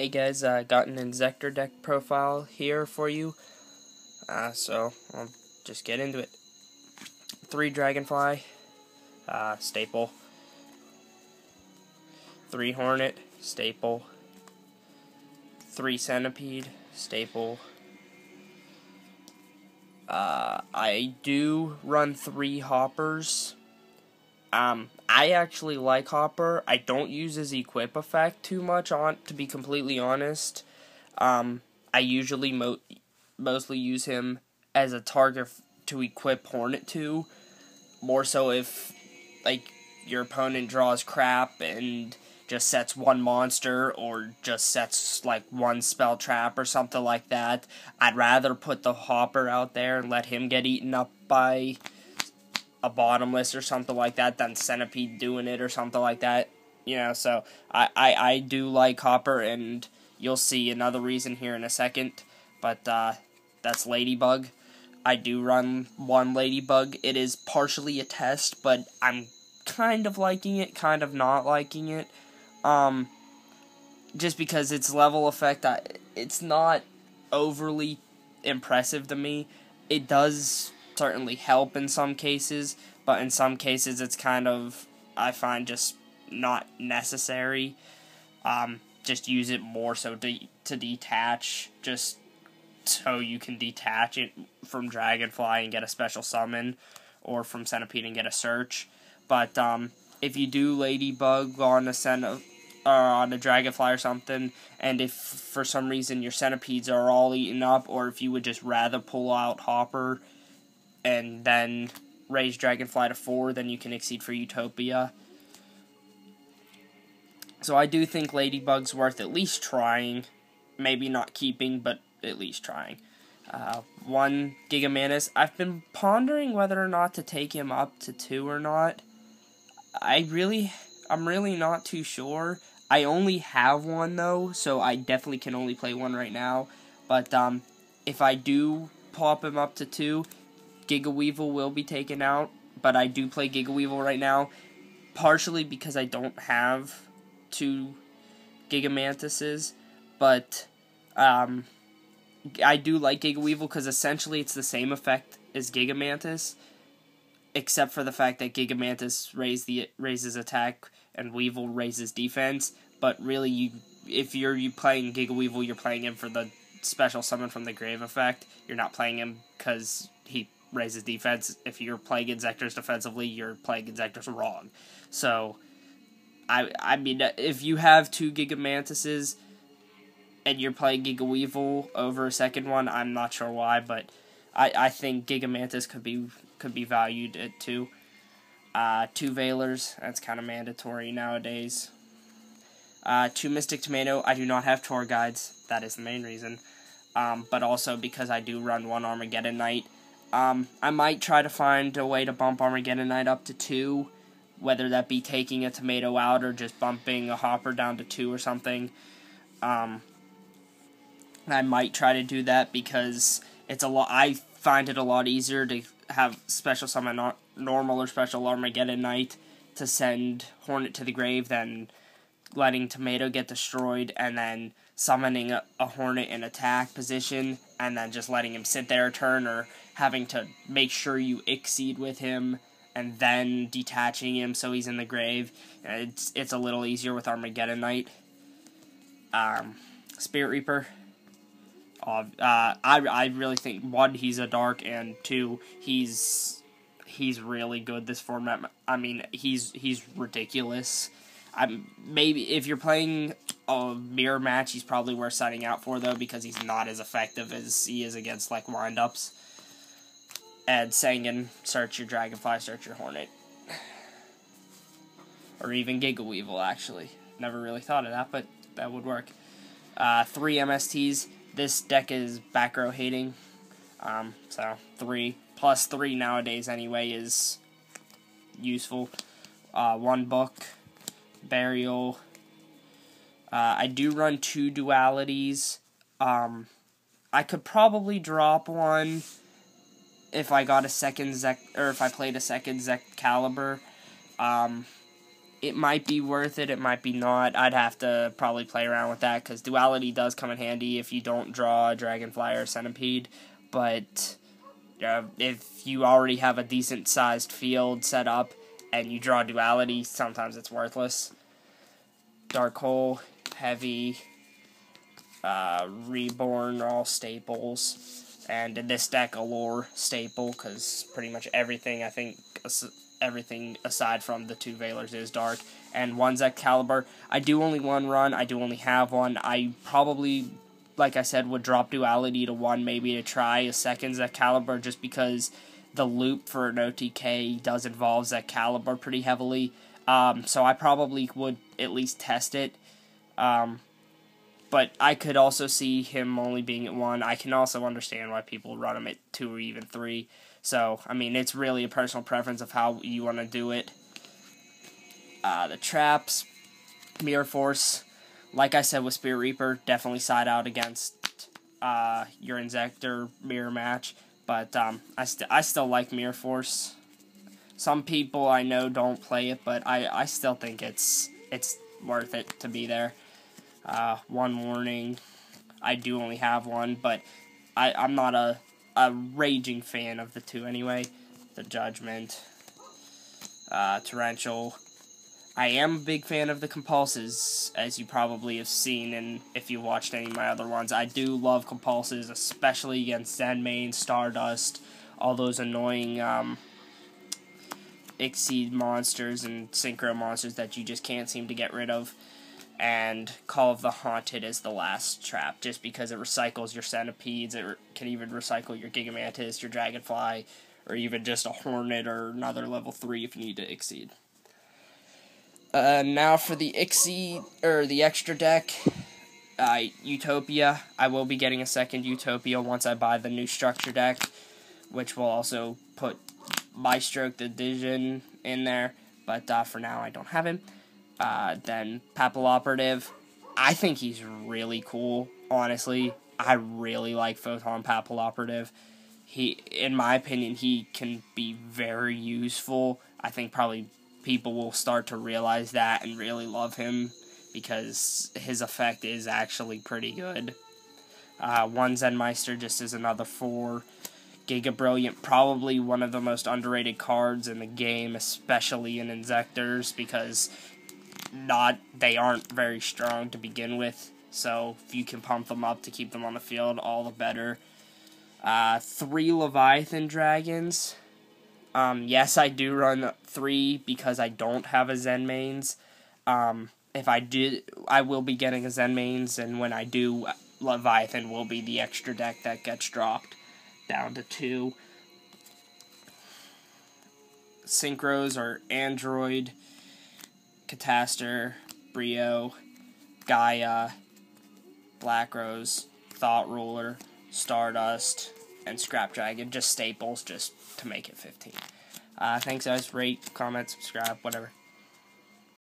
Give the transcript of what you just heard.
Hey guys, got an Inzektor deck profile here for you, so I'll just get into it. 3 Dragonfly, staple. 3 Hornet, staple. 3 Centipede, staple. I do run 3 Hoppers. I actually like Hopper. I don't use his equip effect too much, to be completely honest. I usually mostly use him as a target to equip Hornet to. More so if, like, your opponent draws crap and just sets one monster or just sets, like, one spell trap or something like that. I'd rather put the Hopper out there and let him get eaten up by a bottomless or something like that than Centipede doing it or something like that. You know, so I do like Hopper, and you'll see another reason here in a second. But that's Ladybug. I do run 1 Ladybug. It is partially a test, but I'm kind of liking it, kind of not liking it. Just because its level effect, it's not overly impressive to me. It does certainly help in some cases, but in some cases it's kind of, I find, just not necessary. Just use it more so to detach, just so you can detach it from Dragonfly and get a special summon, or from Centipede and get a search. But if you do Ladybug on a Dragonfly or something, and if for some reason your Centipedes are all eaten up, or if you would just rather pull out Hopper and then raise Dragonfly to 4, then you can exceed for Utopia. So I do think Ladybug's worth at least trying. Maybe not keeping, but at least trying. 1 Gigamantis. I've been pondering whether or not to take him up to 2 or not. I'm really not too sure. I only have 1 though, so I definitely can only play 1 right now. But if I do pop him up to 2, Giga Weevil will be taken out, but I do play Giga Weevil right now, partially because I don't have 2 Gigamantises, but I do like Giga Weevil because essentially it's the same effect as Gigamantis, except for the fact that Gigamantis raises attack and Weevil raises defense, but really if you're playing Giga Weevil, you're playing him for the special summon from the grave effect. You're not playing him because he raises defense. If you're playing Inzektors defensively, you're playing Inzektors wrong. So, I mean, if you have 2 Gigamantises and you're playing Giga Weevil over a second one, I'm not sure why, but I think Gigamantis could be valued at 2. 2 Veilers, that's kind of mandatory nowadays. 2 Mystic Tomato. I do not have tour guides. That is the main reason. But also because I do run 1 Armageddon Knight. I might try to find a way to bump Armageddon Knight up to 2, whether that be taking a tomato out or just bumping a Hopper down to 2 or something. I might try to do that because I find it a lot easier to have special summon normal or special Armageddon Knight to send Hornet to the grave than letting Tomato get destroyed and then summoning a Hornet in attack position and then just letting him sit there a turn, or having to make sure you exceed with him and then detaching him so he's in the grave. It's a little easier with Armageddon Knight. Spirit Reaper. I really think 1, he's a dark, and 2, he's really good this format. I mean, he's ridiculous. Maybe if you're playing a mirror match, he's probably worth signing out for, though, because he's not as effective as he is against, like, windups. And Sangan, search your Dragonfly, search your Hornet. Or even Giga Weevil, actually. Never really thought of that, but that would work. 3 MSTs. This deck is back row hating. So 3 plus 3 nowadays anyway is useful. 1 Book. Burial. I do run 2 dualities. I could probably drop 1 if I got a second if I played a second Zect Caliber. it might be worth it, it might be not. I'd have to probably play around with that, because duality does come in handy if you don't draw a Dragonfly or a Centipede, but if you already have a decent-sized field set up and you draw duality, sometimes it's worthless. Dark Hole, Heavy, Reborn are all staples, and in this deck, Allure staple, because pretty much everything, I think, everything aside from the 2 Veilers is dark. And 1 Excalibur, I do only 1 run, I do only have 1. I probably, like I said, would drop duality to 1 maybe to try a 2nd Excalibur, just because the loop for an OTK does involve Excalibur pretty heavily. So I probably would at least test it. But I could also see him only being at 1. I can also understand why people run him at 2 or even 3. So, I mean, it's really a personal preference of how you want to do it. The traps, Mirror Force, like I said with Spirit Reaper, definitely side out against your Inzektor mirror match. But I still like Mirror Force. Some people I know don't play it, but I still think it's worth it to be there. 1 Warning, I do only have 1, but I'm not a raging fan of the 2 anyway. The Judgment, Torrential. I am a big fan of the Compulses, as you probably have seen, and if you watched any of my other ones. I do love Compulses, especially against Zenmain, Stardust, all those annoying Exceed monsters and Synchro monsters that you just can't seem to get rid of. And Call of the Haunted is the last trap, just because it recycles your Centipedes. It can even recycle your Gigamantis, your Dragonfly, or even just a Hornet or another level 3 if you need to Exceed. Now for the Exceed, or the extra deck, Utopia. I will be getting a 2nd Utopia once I buy the new structure deck, which will also put Maestroke the Division in there, but for now I don't have him. Then Papilloperative, I think he's really cool, honestly. I really like Photon Papilloperative. In my opinion, he can be very useful. I think probably people will start to realize that and really love him, because his effect is actually pretty good. 1 Zenmeister just is another 4. Giga Brilliant, probably one of the most underrated cards in the game, especially in Inzektors, because they aren't very strong to begin with, so if you can pump them up to keep them on the field, all the better. 3 Leviathan Dragons. Yes, I do run 3 because I don't have a Zenmains. If I did, I will be getting a Zenmains, and when I do, Leviathan will be the extra deck that gets dropped down to 2. Synchros are Android, Catastor, Brio, Gaia, Black Rose, Thought Ruler, Stardust, and Scrap Dragon. Just staples, just to make it 15. Thanks guys. Rate, comment, subscribe, whatever.